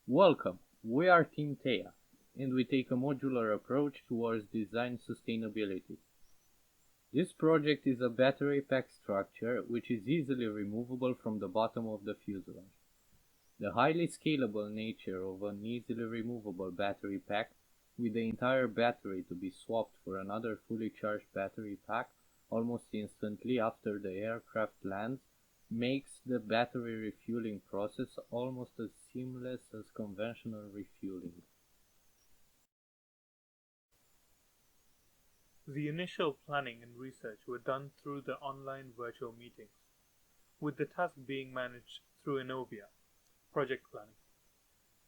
Welcome, we are Team Theia, and we take a modular approach towards design sustainability. This project is a battery pack structure which is easily removable from the bottom of the fuselage. The highly scalable nature of an easily removable battery pack, with the entire battery to be swapped for another fully charged battery pack almost instantly after the aircraft lands, makes the battery refueling process almost as seamless as conventional refueling. The initial planning and research were done through the online virtual meetings, with the task being managed through Innovia, project planning.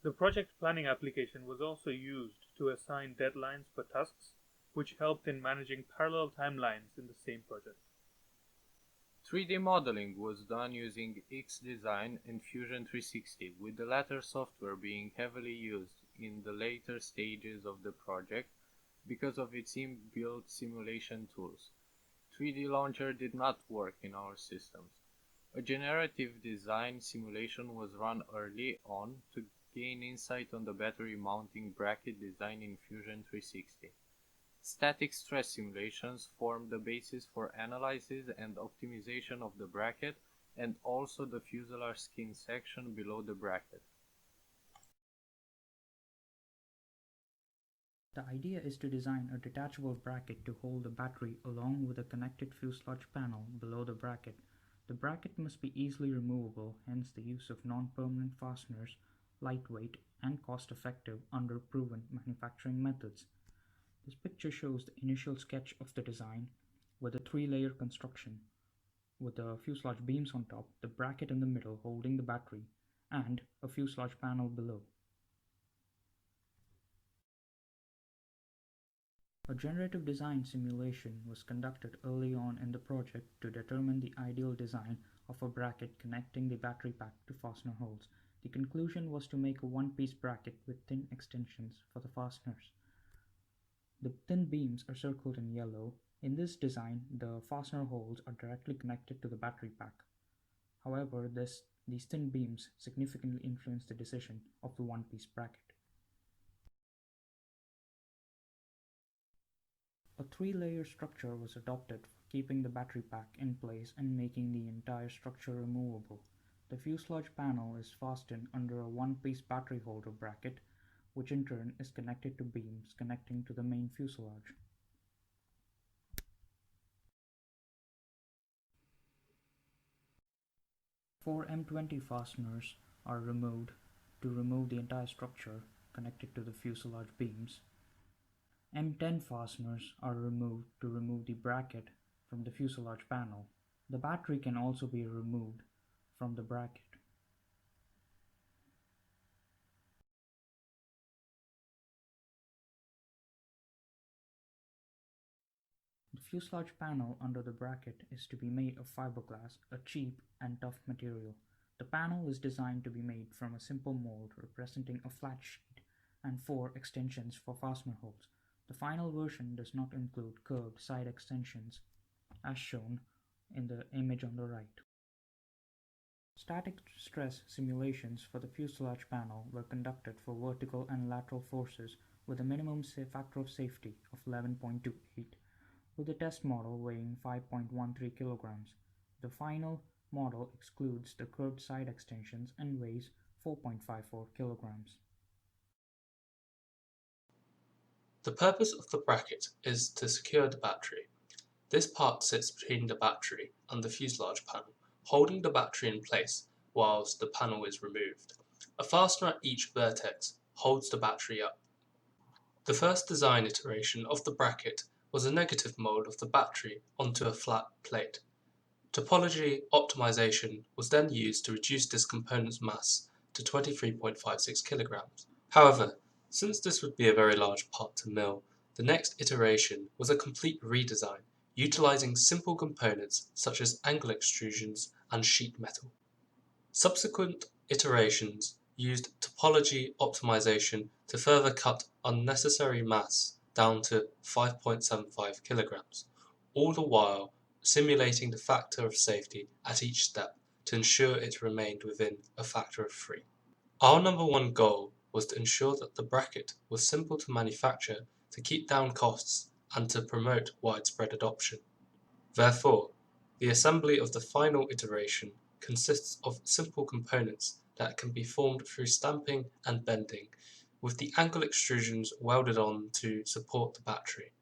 The project planning application was also used to assign deadlines for tasks, which helped in managing parallel timelines in the same project. 3D modeling was done using Xdesign and Fusion 360, with the latter software being heavily used in the later stages of the project because of its inbuilt simulation tools. 3D Launcher did not work in our systems. A generative design simulation was run early on to gain insight on the battery mounting bracket design in Fusion 360. Static stress simulations form the basis for analysis and optimization of the bracket and also the fuselage skin section below the bracket. The idea is to design a detachable bracket to hold the battery along with a connected fuselage panel below the bracket. The bracket must be easily removable, hence the use of non-permanent fasteners, lightweight and cost-effective under proven manufacturing methods. This picture shows the initial sketch of the design with a three-layer construction, with the fuselage beams on top, the bracket in the middle holding the battery, and a fuselage panel below. A generative design simulation was conducted early on in the project to determine the ideal design of a bracket connecting the battery pack to fastener holes. The conclusion was to make a one-piece bracket with thin extensions for the fasteners. The thin beams are circled in yellow. In this design, the fastener holes are directly connected to the battery pack. However, these thin beams significantly influence the decision of the one-piece bracket. A three-layer structure was adopted for keeping the battery pack in place and making the entire structure removable. The fuselage panel is fastened under a one-piece battery holder bracket, which in turn is connected to beams connecting to the main fuselage. Four M20 fasteners are removed to remove the entire structure connected to the fuselage beams. M10 fasteners are removed to remove the bracket from the fuselage panel. The battery can also be removed from the bracket. The fuselage panel under the bracket is to be made of fiberglass, a cheap and tough material. The panel is designed to be made from a simple mold representing a flat sheet and 4 extensions for fastener holes. The final version does not include curved side extensions, as shown in the image on the right. Static stress simulations for the fuselage panel were conducted for vertical and lateral forces with a minimum factor of safety of 11.28, with the test model weighing 5.13 kilograms. The final model excludes the curved side extensions and weighs 4.54 kilograms. The purpose of the bracket is to secure the battery. This part sits between the battery and the fuselage panel, holding the battery in place whilst the panel is removed. A fastener at each vertex holds the battery up. The first design iteration of the bracket was a negative mold of the battery onto a flat plate. Topology optimization was then used to reduce this component's mass to 23.56 kilograms. However, since this would be a very large part to mill, the next iteration was a complete redesign, utilizing simple components such as angle extrusions and sheet metal. Subsequent iterations used topology optimization to further cut unnecessary mass down to 5.75 kilograms, all the while simulating the factor of safety at each step to ensure it remained within a factor of 3. Our number one goal was to ensure that the bracket was simple to manufacture to keep down costs and to promote widespread adoption. Therefore, the assembly of the final iteration consists of simple components that can be formed through stamping and bending, with the angle extrusions welded on to support the battery.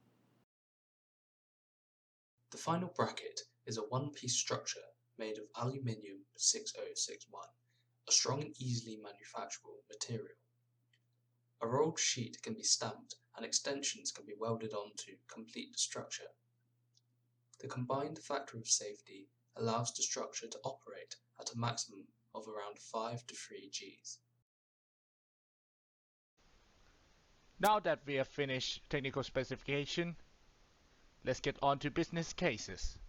The final bracket is a one-piece structure made of aluminium 6061, a strong and easily manufacturable material. A rolled sheet can be stamped and extensions can be welded on to complete the structure. The combined factor of safety allows the structure to operate at a maximum of around 5 to 3 Gs. Now that we have finished technical specification, let's get on to business cases.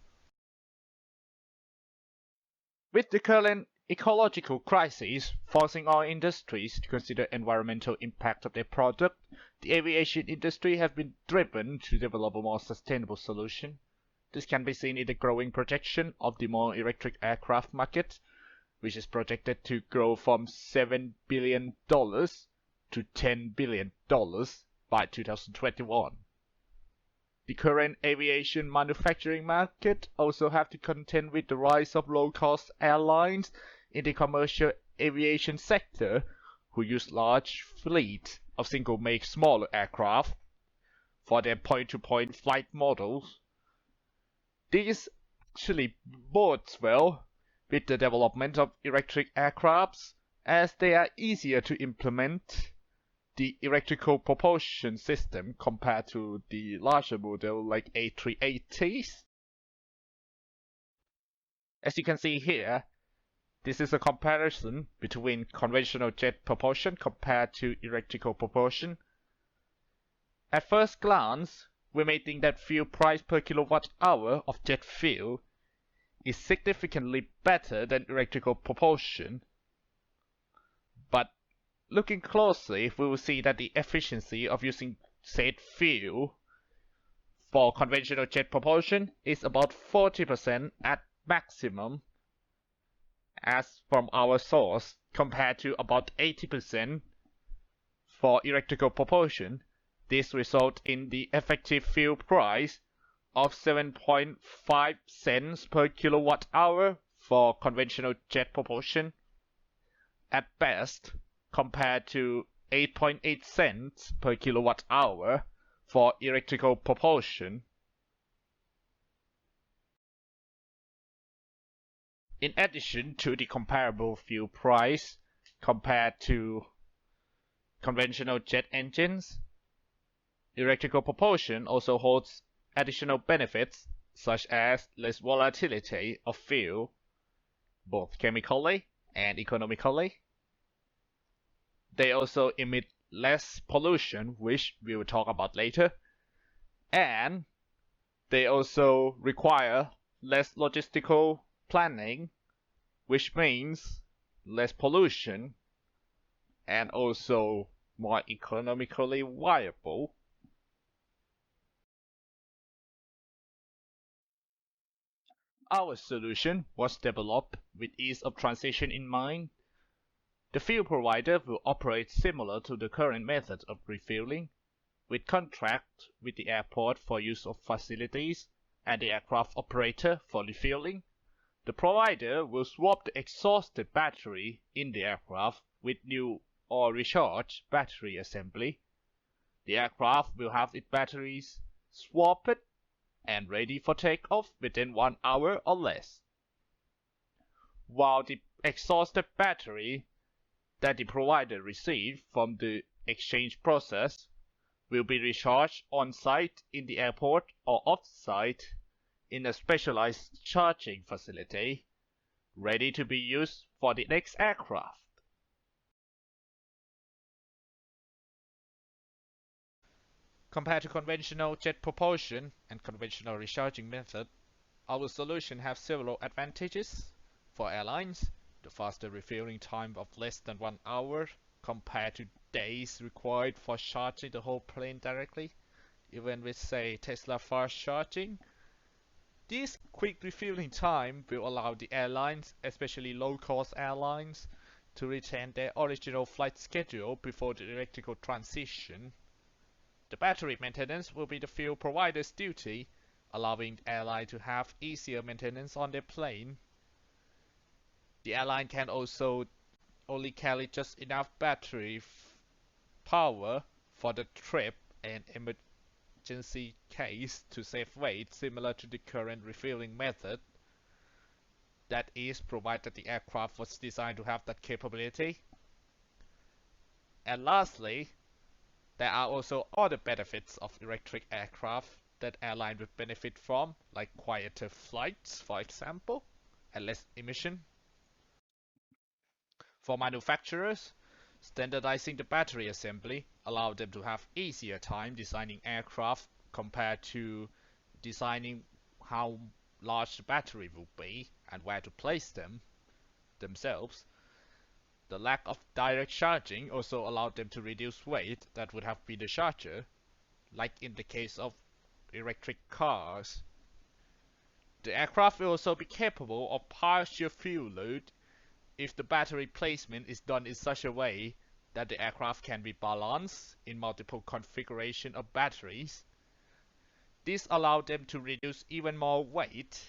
With the current ecological crisis forcing our industries to consider environmental impact of their product, the aviation industry has been driven to develop a more sustainable solution. This can be seen in the growing projection of the more electric aircraft market, which is projected to grow from $7 billion to $10 billion by 2021. The current aviation manufacturing market also have to contend with the rise of low-cost airlines in the commercial aviation sector who use large fleets of single-make smaller aircraft for their point-to-point flight models. This actually bodes well with the development of electric aircrafts as they are easier to implement the electrical propulsion system compared to the larger model like A380s. As you can see here, this is a comparison between conventional jet propulsion compared to electrical propulsion. At first glance, we may think that fuel price per kilowatt hour of jet fuel is significantly better than electrical propulsion, but looking closely, we will see that the efficiency of using said fuel for conventional jet propulsion is about 40% at maximum, as from our source, compared to about 80% for electrical propulsion. This results in the effective fuel price of 7.5 cents per kilowatt hour for conventional jet propulsion at best, compared to 8.8 cents per kilowatt hour for electrical propulsion. In addition to the comparable fuel price compared to conventional jet engines, electrical propulsion also holds additional benefits such as less volatility of fuel, both chemically and economically. They also emit less pollution, which we will talk about later, and they also require less logistical planning, which means less pollution and also more economically viable. Our solution was developed with ease of transition in mind. The fuel provider will operate similar to the current method of refueling, with contract with the airport for use of facilities and the aircraft operator for refueling. The provider will swap the exhausted battery in the aircraft with new or recharged battery assembly. The aircraft will have its batteries swapped and ready for takeoff within 1 hour or less, while the exhausted battery that the provider received from the exchange process will be recharged on-site in the airport or off-site in a specialized charging facility, ready to be used for the next aircraft. Compared to conventional jet propulsion and conventional recharging method, our solution has several advantages. For airlines, the faster refueling time of less than 1 hour compared to days required for charging the whole plane directly, even with say Tesla fast charging. This quick refueling time will allow the airlines, especially low-cost airlines, to retain their original flight schedule before the electrical transition. The battery maintenance will be the fuel provider's duty, allowing the airline to have easier maintenance on their plane. The airline can also only carry just enough battery power for the trip and emergency case to save weight, similar to the current refueling method. That is, provided the aircraft was designed to have that capability. And lastly, there are also other benefits of electric aircraft that airlines would benefit from, like quieter flights, for example, and less emission. For manufacturers, standardizing the battery assembly allows them to have easier time designing aircraft compared to designing how large the battery will be and where to place them themselves. The lack of direct charging also allowed them to reduce weight that would have been the charger, like in the case of electric cars. The aircraft will also be capable of partial fuel load if the battery placement is done in such a way that the aircraft can be balanced in multiple configurations of batteries. This allowed them to reduce even more weight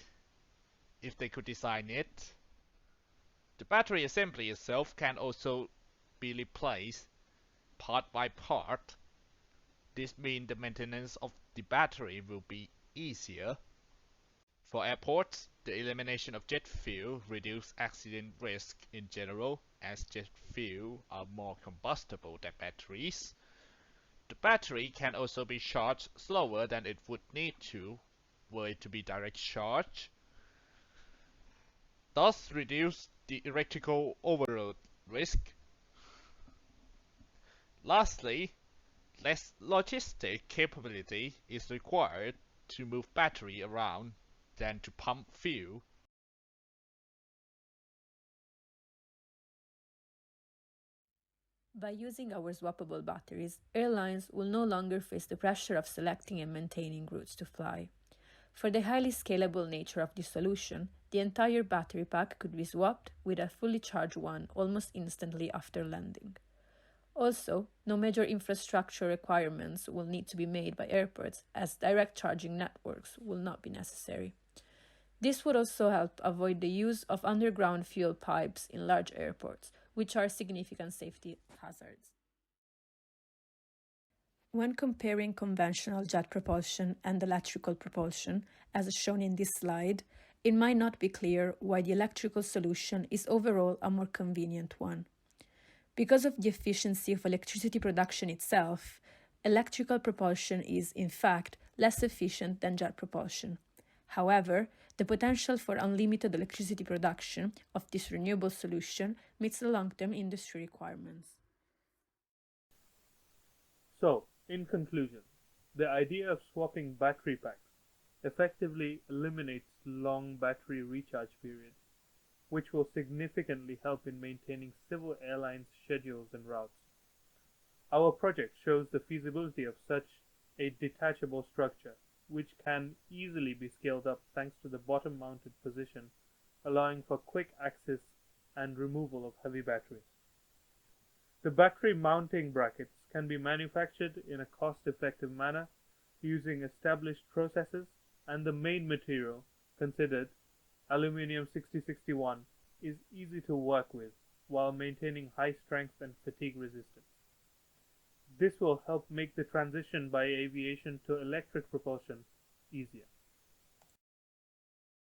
if they could design it. The battery assembly itself can also be replaced part by part. This means the maintenance of the battery will be easier. For airports, the elimination of jet fuel reduces accident risk in general, as jet fuel are more combustible than batteries. The battery can also be charged slower than it would need to were it to be direct charge, thus reduce the electrical overload risk. Lastly, less logistic capability is required to move battery around than to pump fuel. By using our swappable batteries, airlines will no longer face the pressure of selecting and maintaining routes to fly. For the highly scalable nature of this solution, the entire battery pack could be swapped with a fully charged one almost instantly after landing. Also, no major infrastructure requirements will need to be made by airports, as direct charging networks will not be necessary. This would also help avoid the use of underground fuel pipes in large airports, which are significant safety hazards. When comparing conventional jet propulsion and electrical propulsion, as shown in this slide, it might not be clear why the electrical solution is overall a more convenient one. Because of the efficiency of electricity production itself, electrical propulsion is, in fact, less efficient than jet propulsion. However, the potential for unlimited electricity production of this renewable solution meets the long-term industry requirements. So, in conclusion, the idea of swapping battery packs effectively eliminates long battery recharge periods, which will significantly help in maintaining civil airlines' schedules and routes. Our project shows the feasibility of such a detachable structure, which can easily be scaled up thanks to the bottom-mounted position, allowing for quick access and removal of heavy batteries. The battery mounting brackets can be manufactured in a cost-effective manner using established processes, and the main material considered, aluminium 6061, is easy to work with while maintaining high strength and fatigue resistance. This will help make the transition by aviation to electric propulsion easier.